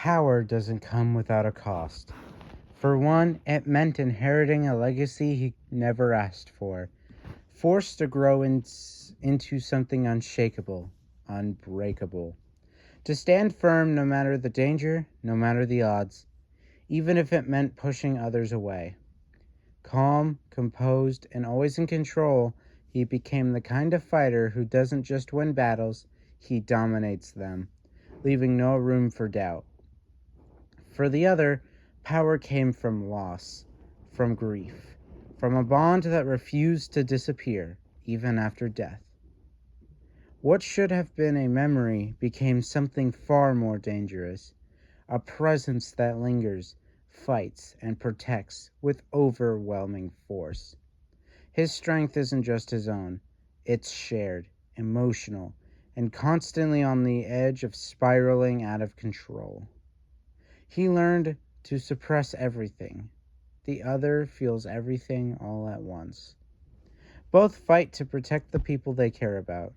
Power doesn't come without a cost. For one, it meant inheriting a legacy he never asked for, forced to grow into something unshakable, unbreakable. To stand firm no matter the danger, no matter the odds, even if it meant pushing others away. Calm, composed, and always in control, he became the kind of fighter who doesn't just win battles, he dominates them, leaving no room for doubt. For the other, power came from loss, from grief, from a bond that refused to disappear, even after death. What should have been a memory became something far more dangerous, a presence that lingers, fights, and protects with overwhelming force. His strength isn't just his own, it's shared, emotional, and constantly on the edge of spiraling out of control. He learned to suppress everything. The other feels everything all at once. Both fight to protect the people they care about.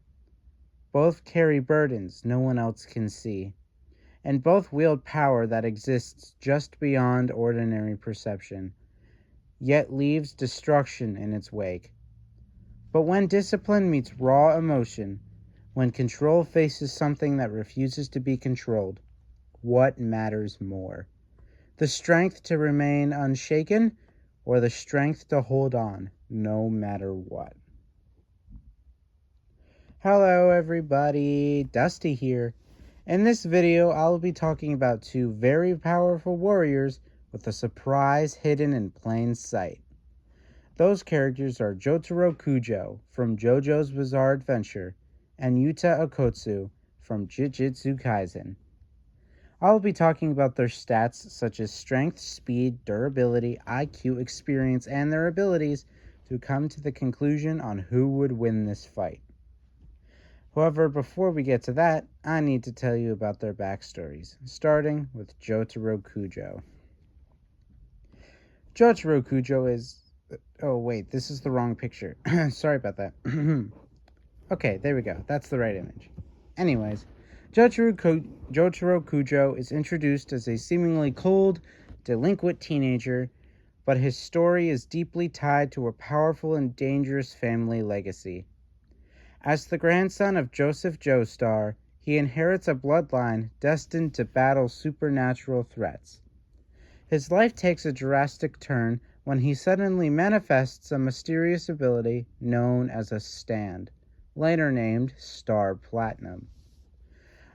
Both carry burdens no one else can see. And both wield power that exists just beyond ordinary perception, yet leaves destruction in its wake. But when discipline meets raw emotion, when control faces something that refuses to be controlled, what matters more? The strength to remain unshaken, or the strength to hold on no matter what? Hello everybody, Dusty here. In this video, I'll be talking about two very powerful warriors with a surprise hidden in plain sight. Those characters are Jotaro Kujo from Jojo's Bizarre Adventure and Yuta Okkotsu from Jujutsu Kaisen. I'll be talking about their stats such as strength, speed, durability, IQ, experience, and their abilities to come to the conclusion on who would win this fight. However, before we get to that, I need to tell you about their backstories, starting with Jotaro Kujo. Jotaro Kujo is... Oh, wait, this is the wrong picture. Sorry about that. Okay, there we go. That's the right image. Anyways, Jotaro Kujo is introduced as a seemingly cold, delinquent teenager, but his story is deeply tied to a powerful and dangerous family legacy. As the grandson of Joseph Joestar, he inherits a bloodline destined to battle supernatural threats. His life takes a drastic turn when he suddenly manifests a mysterious ability known as a stand, later named Star Platinum.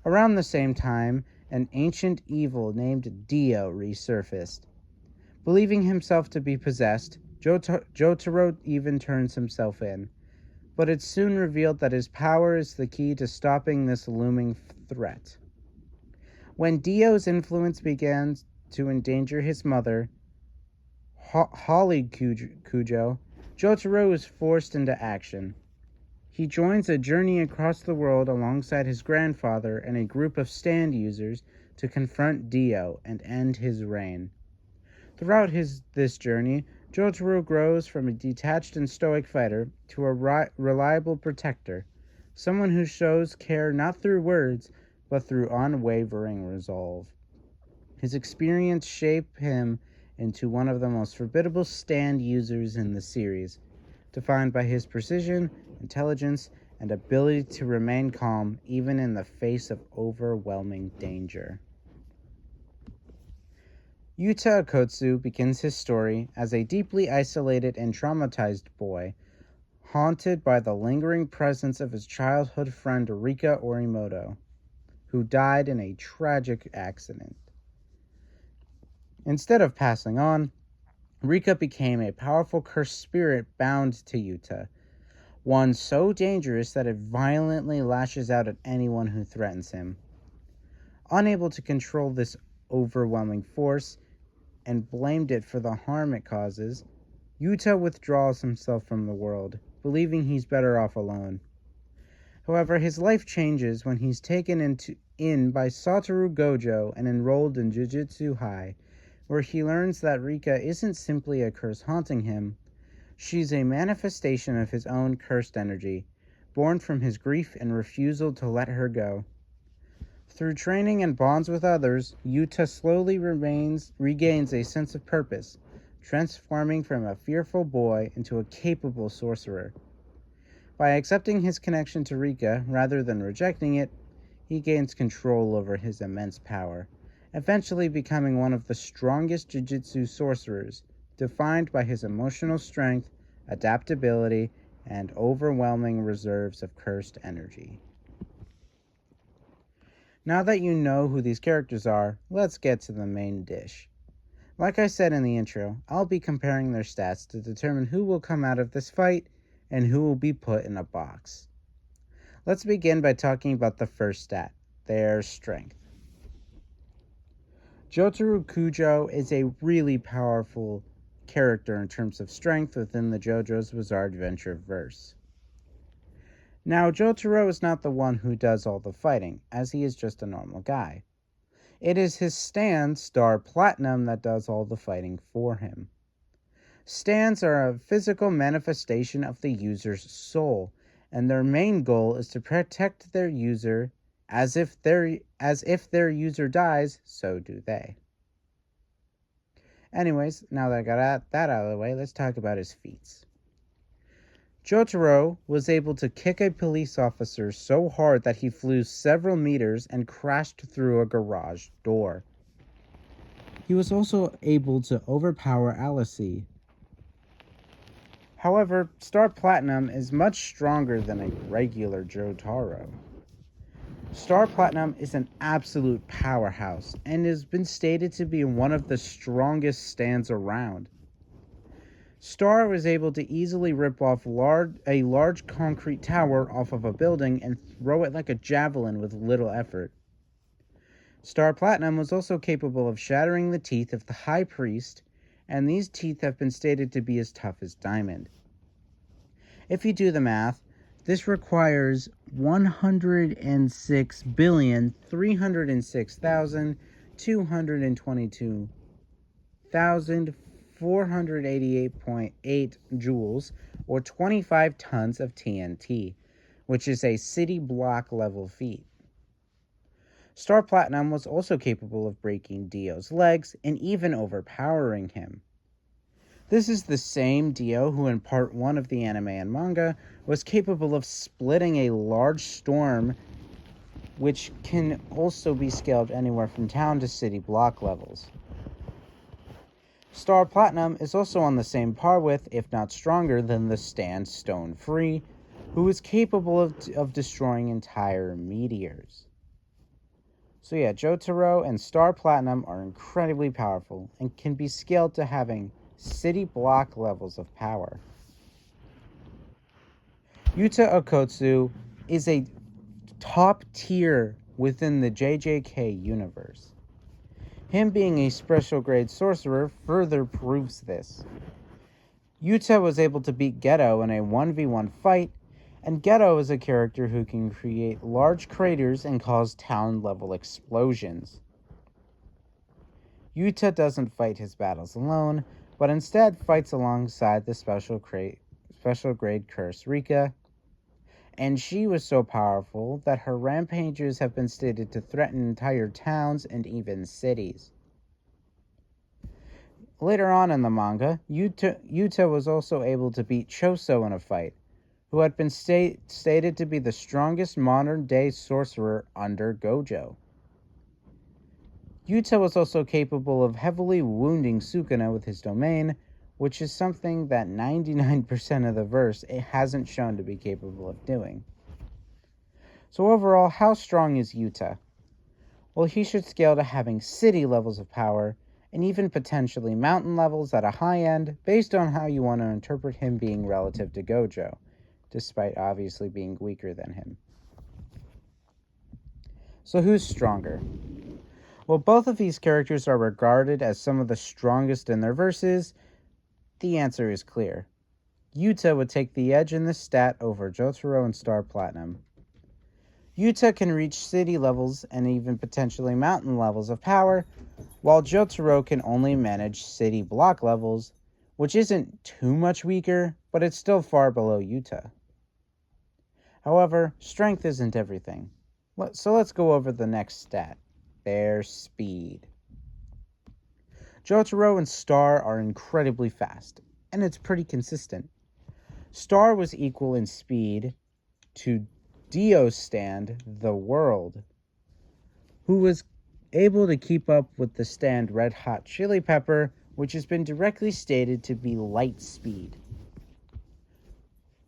Around the same time, an ancient evil named Dio resurfaced. Believing himself to be possessed, Jotaro even turns himself in. But it's soon revealed that his power is the key to stopping this looming threat. When Dio's influence begins to endanger his mother, Holly Kujo, Jotaro is forced into action. He joins a journey across the world alongside his grandfather and a group of stand users to confront Dio and end his reign. Throughout this journey, Jotaro grows from a detached and stoic fighter to a reliable protector, someone who shows care not through words, but through unwavering resolve. His experience shaped him into one of the most formidable stand users in the series, defined by his precision, intelligence, and ability to remain calm even in the face of overwhelming danger. Yuta Okkotsu begins his story as a deeply isolated and traumatized boy, haunted by the lingering presence of his childhood friend Rika Orimoto, who died in a tragic accident. Instead of passing on, Rika became a powerful cursed spirit bound to Yuta, one so dangerous that it violently lashes out at anyone who threatens him. Unable to control this overwhelming force, and blamed it for the harm it causes, Yuta withdraws himself from the world, believing he's better off alone. However, his life changes when he's taken in by Satoru Gojo and enrolled in Jujutsu High, where he learns that Rika isn't simply a curse haunting him, she's a manifestation of his own cursed energy, born from his grief and refusal to let her go. Through training and bonds with others, Yuta slowly regains a sense of purpose, transforming from a fearful boy into a capable sorcerer. By accepting his connection to Rika rather than rejecting it, he gains control over his immense power, eventually becoming one of the strongest Jujutsu sorcerers, defined by his emotional strength, adaptability, and overwhelming reserves of cursed energy. Now that you know who these characters are, let's get to the main dish. Like I said in the intro, I'll be comparing their stats to determine who will come out of this fight and who will be put in a box. Let's begin by talking about the first stat, their strength. Jotaro Kujo is a really powerful character in terms of strength within the JoJo's Bizarre Adventure verse. Now, Jotaro is not the one who does all the fighting, as he is just a normal guy. It is his stand, Star Platinum, that does all the fighting for him. Stands are a physical manifestation of the user's soul, and their main goal is to protect their user as if their user dies, so do they. Anyways, now that I got that out of the way, let's talk about his feats. Jotaro was able to kick a police officer so hard that he flew several meters and crashed through a garage door. He was also able to overpower Alice. However, Star Platinum is much stronger than a regular Jotaro. Star Platinum is an absolute powerhouse and has been stated to be one of the strongest stands around. Star was able to easily rip off a large concrete tower off of a building and throw it like a javelin with little effort. Star Platinum was also capable of shattering the teeth of the High Priest, and these teeth have been stated to be as tough as diamond. If you do the math, this requires 106,306,222,488.8 joules, or 25 tons of TNT, which is a city block level feat. Star Platinum was also capable of breaking Dio's legs and even overpowering him. This is the same Dio who in part 1 of the anime and manga was capable of splitting a large storm, which can also be scaled anywhere from town to city block levels. Star Platinum is also on the same par with, if not stronger than, the stand Stone Free, who is capable of destroying entire meteors. So yeah, Jotaro and Star Platinum are incredibly powerful and can be scaled to having city block levels of power. Yuta Okkotsu is a top tier within the JJK universe. Him being a special grade sorcerer further proves this. Yuta was able to beat Geto in a 1v1 fight, and Geto is a character who can create large craters and cause town level explosions. Yuta doesn't fight his battles alone, but instead fights alongside the special grade curse Rika, and she was so powerful that her rampages have been stated to threaten entire towns and even cities. Later on in the manga, Yuta was also able to beat Choso in a fight, who had been stated to be the strongest modern-day sorcerer under Gojo. Yuta was also capable of heavily wounding Sukuna with his domain, which is something that 99% of the verse it hasn't shown to be capable of doing. So overall, how strong is Yuta? Well, he should scale to having city levels of power, and even potentially mountain levels at a high end, based on how you want to interpret him being relative to Gojo, despite obviously being weaker than him. So who's stronger? Well, both of these characters are regarded as some of the strongest in their verses. The answer is clear. Yuta would take the edge in this stat over Jotaro and Star Platinum. Yuta can reach city levels and even potentially mountain levels of power, while Jotaro can only manage city block levels, which isn't too much weaker, but it's still far below Yuta. However, strength isn't everything. So let's go over the next stat, their speed. Jotaro and Star are incredibly fast, and it's pretty consistent. Star was equal in speed to Dio's stand, the World, who was able to keep up with the stand Red Hot Chili Pepper, which has been directly stated to be light speed.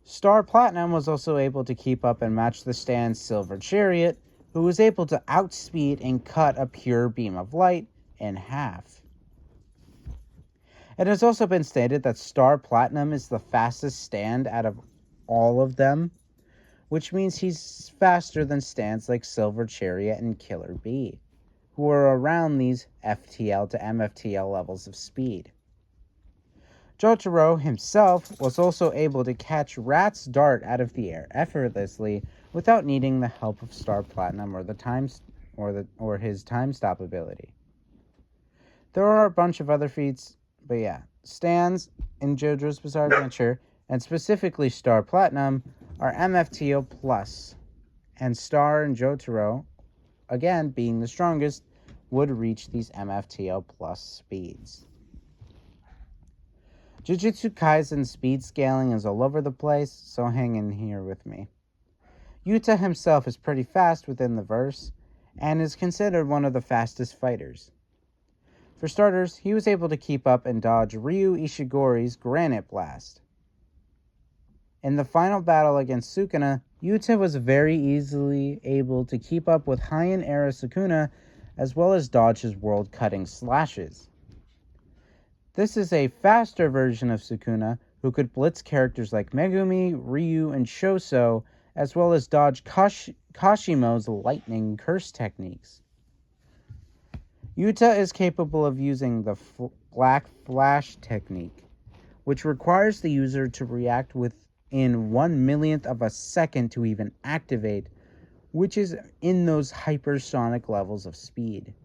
Star Platinum was also able to keep up and match the stand's Silver Chariot, who was able to outspeed and cut a pure beam of light in half. It has also been stated that Star Platinum is the fastest stand out of all of them, which means he's faster than stands like Silver Chariot and Killer Bee, who are around these FTL to MFTL levels of speed. Jotaro himself was also able to catch Rat's dart out of the air effortlessly without needing the help of Star Platinum or his time stop ability. There are a bunch of other feats, but yeah, stands in JoJo's Bizarre Adventure, and specifically Star Platinum, are MFTO plus, and Star and Jotaro, again being the strongest, would reach these MFTO plus speeds. Jujutsu Kaisen speed scaling is all over the place, so hang in here with me. Yuta himself is pretty fast within the verse, and is considered one of the fastest fighters. For starters, he was able to keep up and dodge Ryu Ishigori's Granite Blast. In the final battle against Sukuna, Yuta was very easily able to keep up with Heian era Sukuna, as well as dodge his world-cutting slashes. This is a faster version of Sukuna, who could blitz characters like Megumi, Ryu, and Shoso, as well as dodge Kashimo's lightning curse techniques. Yuta is capable of using the Black Flash technique, which requires the user to react within 1/1,000,000th of a second to even activate, which is in those hypersonic levels of speed.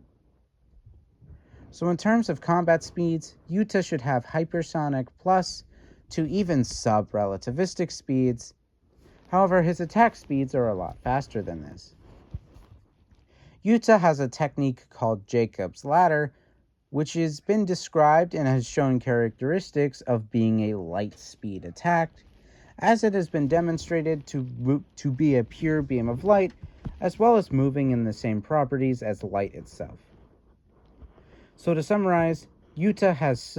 So in terms of combat speeds, Yuta should have hypersonic plus to even sub-relativistic speeds. However, his attack speeds are a lot faster than this. Yuta has a technique called Jacob's Ladder, which has been described and has shown characteristics of being a light speed attack, as it has been demonstrated to be a pure beam of light, as well as moving in the same properties as light itself. So to summarize, Yuta has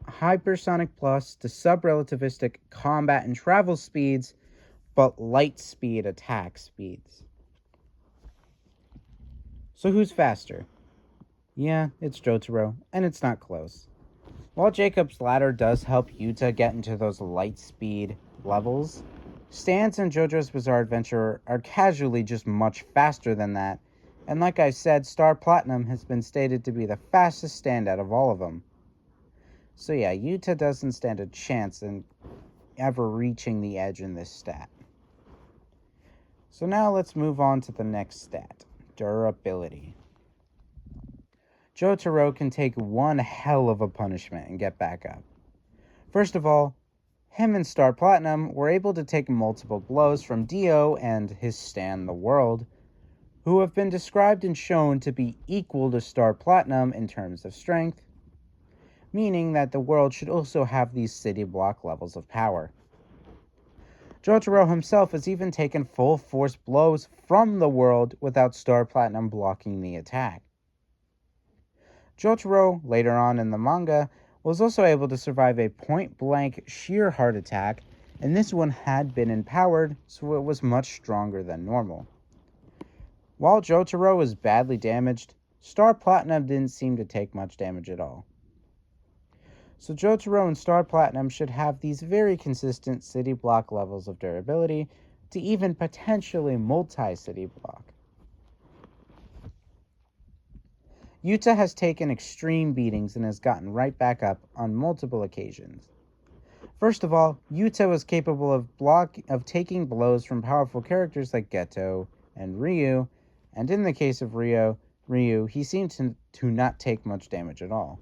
hypersonic plus to sub-relativistic combat and travel speeds, but light speed attack speeds. So who's faster? Yeah, it's Jotaro, and it's not close. While Jacob's Ladder does help Yuta get into those light speed levels, stands in JoJo's Bizarre Adventure are casually just much faster than that, and like I said, Star Platinum has been stated to be the fastest stand out of all of them. So yeah, Yuta doesn't stand a chance in ever reaching the edge in this stat. So now let's move on to the next stat, durability. Jotaro can take one hell of a punishment and get back up. First of all, him and Star Platinum were able to take multiple blows from Dio and his stand the World, who have been described and shown to be equal to Star Platinum in terms of strength, meaning that the World should also have these city block levels of power. Jotaro himself has even taken full force blows from the World without Star Platinum blocking the attack. Jotaro, later on in the manga, was also able to survive a point-blank sheer heart attack, and this one had been empowered, so it was much stronger than normal. While Jotaro was badly damaged, Star Platinum didn't seem to take much damage at all. So Jotaro and Star Platinum should have these very consistent city block levels of durability to even potentially multi-city block. Yuta has taken extreme beatings and has gotten right back up on multiple occasions. First of all, Yuta was capable of taking blows from powerful characters like Geto and Ryu, and in the case of Ryu, he seemed to not take much damage at all.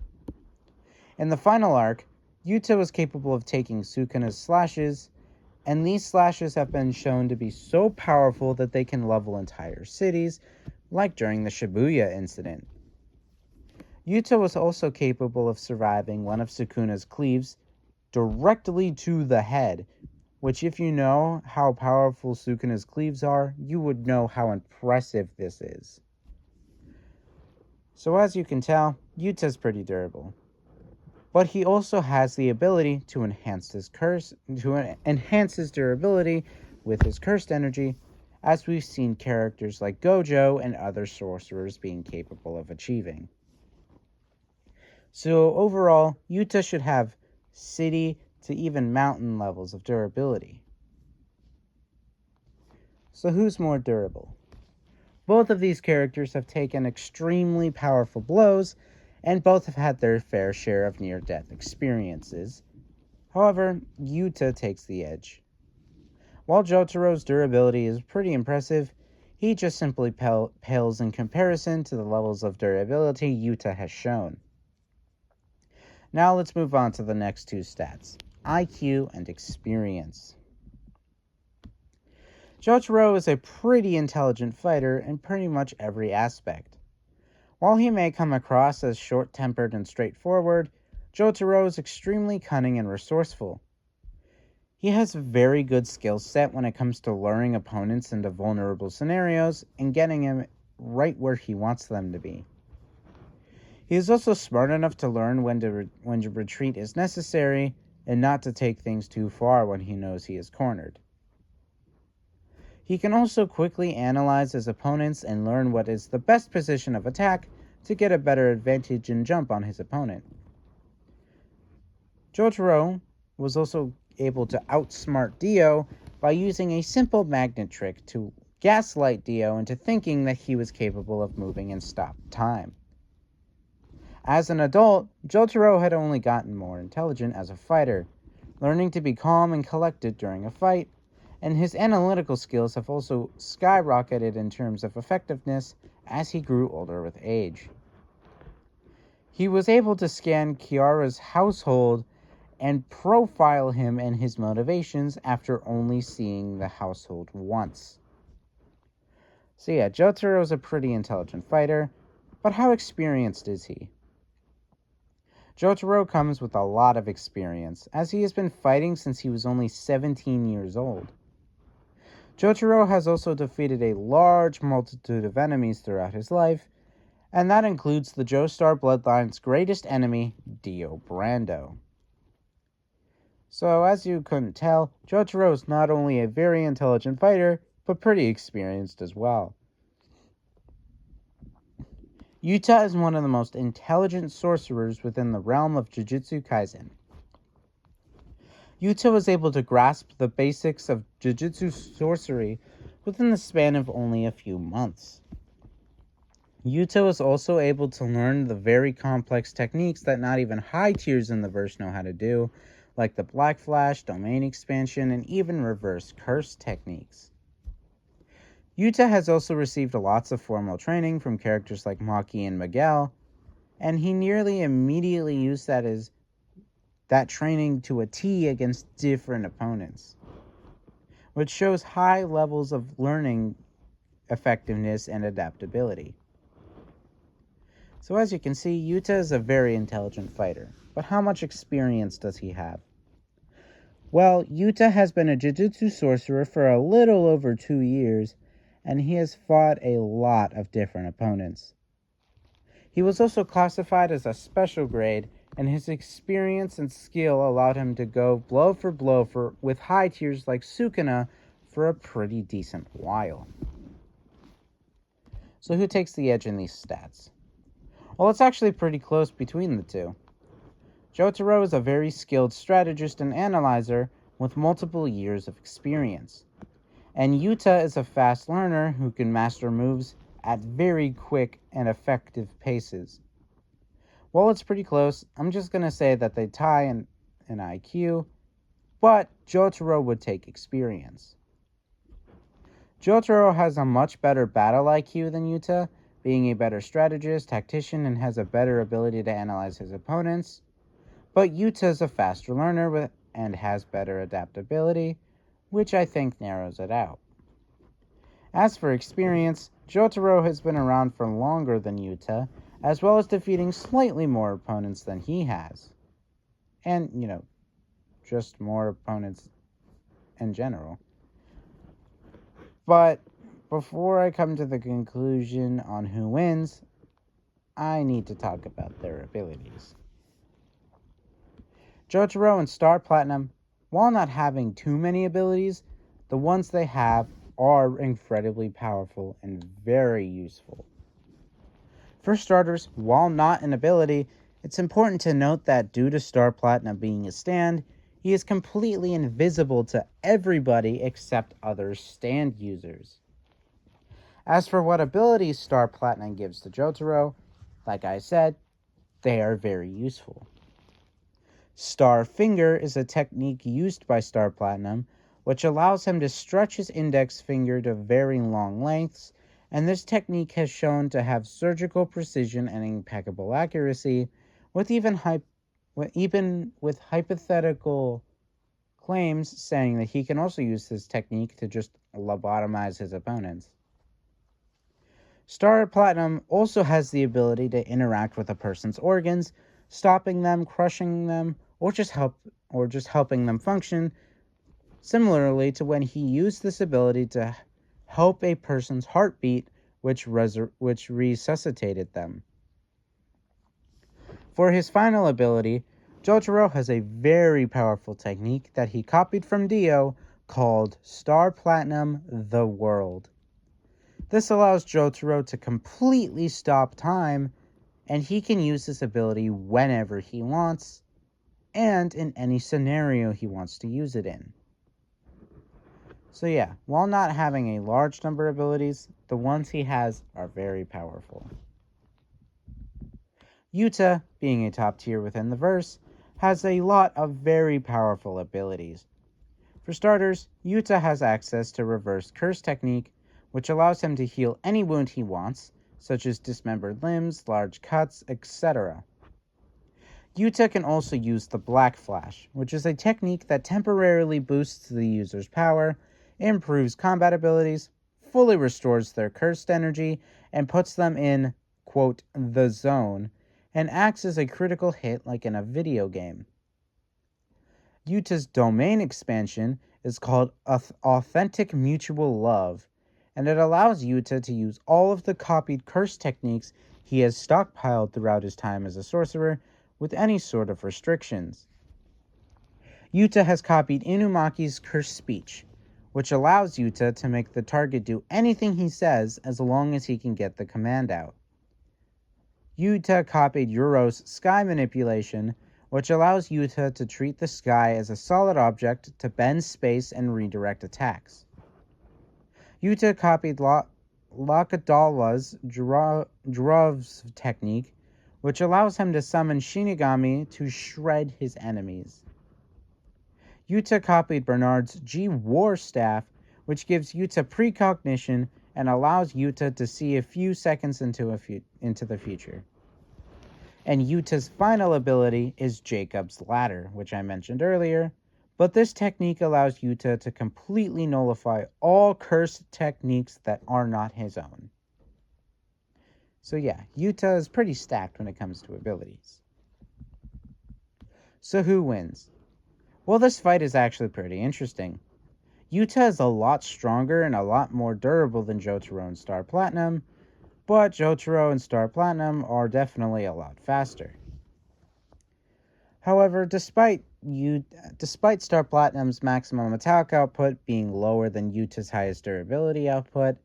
In the final arc, Yuta was capable of taking Sukuna's slashes, and these slashes have been shown to be so powerful that they can level entire cities, like during the Shibuya incident. Yuta was also capable of surviving one of Sukuna's cleaves directly to the head, which, if you know how powerful Sukuna's cleaves are, you would know how impressive this is. So as you can tell, Yuta's pretty durable. But he also has the ability to enhance his durability with his cursed energy, as we've seen characters like Gojo and other sorcerers being capable of achieving. So overall, Yuta should have city to even mountain levels of durability. So who's more durable? Both of these characters have taken extremely powerful blows, and both have had their fair share of near-death experiences. However, Yuta takes the edge. While Jotaro's durability is pretty impressive, he just simply pales in comparison to the levels of durability Yuta has shown. Now let's move on to the next two stats, IQ and experience. Jotaro is a pretty intelligent fighter in pretty much every aspect. While he may come across as short-tempered and straightforward, Jotaro is extremely cunning and resourceful. He has a very good skill set when it comes to luring opponents into vulnerable scenarios and getting them right where he wants them to be. He is also smart enough to learn when to retreat is necessary and not to take things too far when he knows he is cornered. He can also quickly analyze his opponents and learn what is the best position of attack to get a better advantage and jump on his opponent. Jotaro was also able to outsmart Dio by using a simple magnet trick to gaslight Dio into thinking that he was capable of moving in stop time. As an adult, Jotaro had only gotten more intelligent as a fighter, learning to be calm and collected during a fight, and his analytical skills have also skyrocketed in terms of effectiveness as he grew older with age. He was able to scan Kiara's household and profile him and his motivations after only seeing the household once. So yeah, Jotaro is a pretty intelligent fighter, but how experienced is he? Jotaro comes with a lot of experience, as he has been fighting since he was only 17 years old. Jotaro has also defeated a large multitude of enemies throughout his life, and that includes the Joestar Bloodline's greatest enemy, Dio Brando. So, as you couldn't tell, Jotaro is not only a very intelligent fighter, but pretty experienced as well. Yuta is one of the most intelligent sorcerers within the realm of Jujutsu Kaisen. Yuta was able to grasp the basics of Jujutsu sorcery within the span of only a few months. Yuta was also able to learn the very complex techniques that not even high tiers in the verse know how to do, like the Black Flash, Domain Expansion, and even Reverse Curse techniques. Yuta has also received lots of formal training from characters like Maki and Miguel, and he nearly immediately used that training to a T against different opponents, which shows high levels of learning effectiveness and adaptability. So as you can see, Yuta is a very intelligent fighter, but how much experience does he have? Well, Yuta has been a Jujutsu sorcerer for a little over 2 years, and he has fought a lot of different opponents. He was also classified as a special grade, and his experience and skill allowed him to go blow for blow with high tiers like Sukuna for a pretty decent while. So who takes the edge in these stats? Well, it's actually pretty close between the two. Jotaro is a very skilled strategist and analyzer with multiple years of experience. And Yuta is a fast learner who can master moves at very quick and effective paces. While it's pretty close, I'm just going to say that they tie in IQ, but Jotaro would take experience. Jotaro has a much better battle IQ than Yuta, being a better strategist, tactician, and has a better ability to analyze his opponents. But Yuta is a faster learner and has better adaptability, which I think narrows it out. As for experience, Jotaro has been around for longer than Yuta, as well as defeating slightly more opponents than he has. And, just more opponents in general. But before I come to the conclusion on who wins, I need to talk about their abilities. Jotaro and Star Platinum, while not having too many abilities, the ones they have are incredibly powerful and very useful. For starters, while not an ability, it's important to note that due to Star Platinum being a stand, he is completely invisible to everybody except other stand users. As for what abilities Star Platinum gives to Jotaro, like I said, they are very useful. Star Finger is a technique used by Star Platinum, which allows him to stretch his index finger to very long lengths, and this technique has shown to have surgical precision and impeccable accuracy, with even with hypothetical claims saying that he can also use this technique to just lobotomize his opponents. Star Platinum also has the ability to interact with a person's organs, stopping them, crushing them, or just helping them function, similarly to when he used this ability to help a person's heartbeat, which resuscitated them. For his final ability, Jotaro has a very powerful technique that he copied from Dio called Star Platinum The World. This allows Jotaro to completely stop time, and he can use this ability whenever he wants, and in any scenario he wants to use it in. So yeah, while not having a large number of abilities, the ones he has are very powerful. Yuta, being a top tier within the verse, has a lot of very powerful abilities. For starters, Yuta has access to Reverse Curse technique, which allows him to heal any wound he wants, such as dismembered limbs, large cuts, etc. Yuta can also use the Black Flash, which is a technique that temporarily boosts the user's power, improves combat abilities, fully restores their cursed energy, and puts them in, quote, the zone, and acts as a critical hit like in a video game. Yuta's domain expansion is called Authentic Mutual Love, and it allows Yuta to use all of the copied curse techniques he has stockpiled throughout his time as a sorcerer with any sort of restrictions. Yuta has copied Inumaki's cursed speech, which allows Yuta to make the target do anything he says as long as he can get the command out. Yuta copied Yuro's sky manipulation, which allows Yuta to treat the sky as a solid object to bend space and redirect attacks. Yuta copied Lakadala's Drov's technique, which allows him to summon Shinigami to shred his enemies. Yuta copied Bernard's G-War staff, which gives Yuta precognition and allows Yuta to see a few seconds into the future. And Yuta's final ability is Jacob's Ladder, which I mentioned earlier, but this technique allows Yuta to completely nullify all cursed techniques that are not his own. So yeah, Yuta is pretty stacked when it comes to abilities. So who wins? Well, this fight is actually pretty interesting. Yuta is a lot stronger and a lot more durable than Jotaro and Star Platinum, but Jotaro and Star Platinum are definitely a lot faster. However, despite Star Platinum's maximum attack output being lower than Yuta's highest durability output,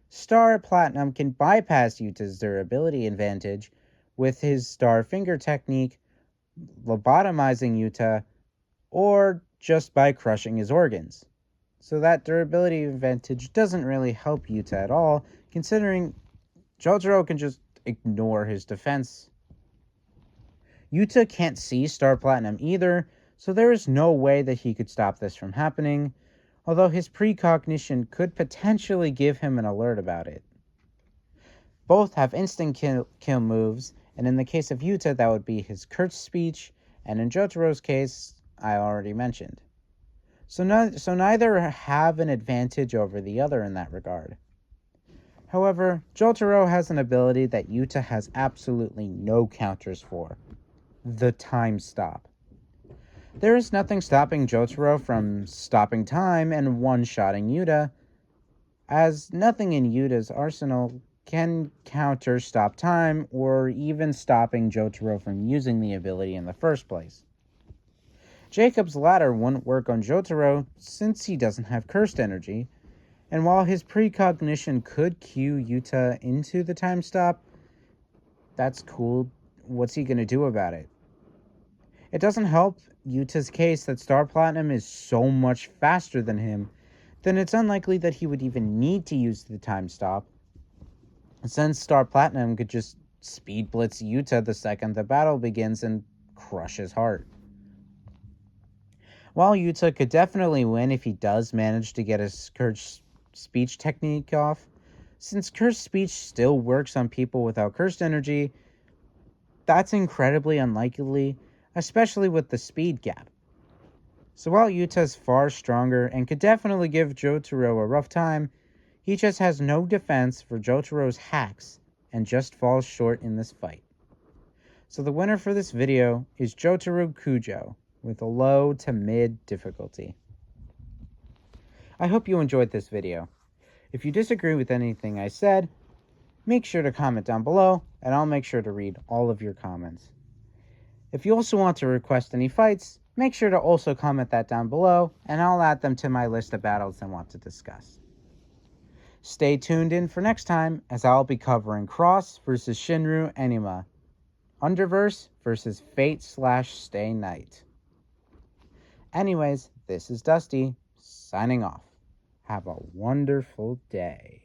Star Platinum can bypass Yuta's durability advantage with his Star Finger technique, lobotomizing Yuta, or just by crushing his organs. So that durability advantage doesn't really help Yuta at all, considering Jotaro can just ignore his defense. Yuta can't see Star Platinum either, so there is no way that he could stop this from happening, although his precognition could potentially give him an alert about it. Both have instant kill moves, and in the case of Yuta, that would be his cursed speech, and in Jotaro's case, I already mentioned. So neither have an advantage over the other in that regard. However, Jotaro has an ability that Yuta has absolutely no counters for: the time stop. There is nothing stopping Jotaro from stopping time and one-shotting Yuta, as nothing in Yuta's arsenal can counter stop time or even stopping Jotaro from using the ability in the first place. Jacob's ladder wouldn't work on Jotaro since he doesn't have cursed energy, and while his precognition could cue Yuta into the time stop, that's cool. What's he going to do about it? It doesn't help Yuta's case that Star Platinum is so much faster than him, then it's unlikely that he would even need to use the time stop, since Star Platinum could just speed blitz Yuta the second the battle begins and crush his heart. While Yuta could definitely win if he does manage to get his cursed speech technique off, since cursed speech still works on people without cursed energy, that's incredibly unlikely, especially with the speed gap. So while Yuta's far stronger and could definitely give Jotaro a rough time, he just has no defense for Jotaro's hacks and just falls short in this fight. So the winner for this video is Jotaro Kujo with a low to mid difficulty. I hope you enjoyed this video. If you disagree with anything I said, make sure to comment down below and I'll make sure to read all of your comments. If you also want to request any fights, make sure to also comment that down below and I'll add them to my list of battles I want to discuss. Stay tuned in for next time as I'll be covering Cross versus Shinru Enima, Underverse versus Fate/Stay Night. Anyways, this is Dusty, signing off. Have a wonderful day.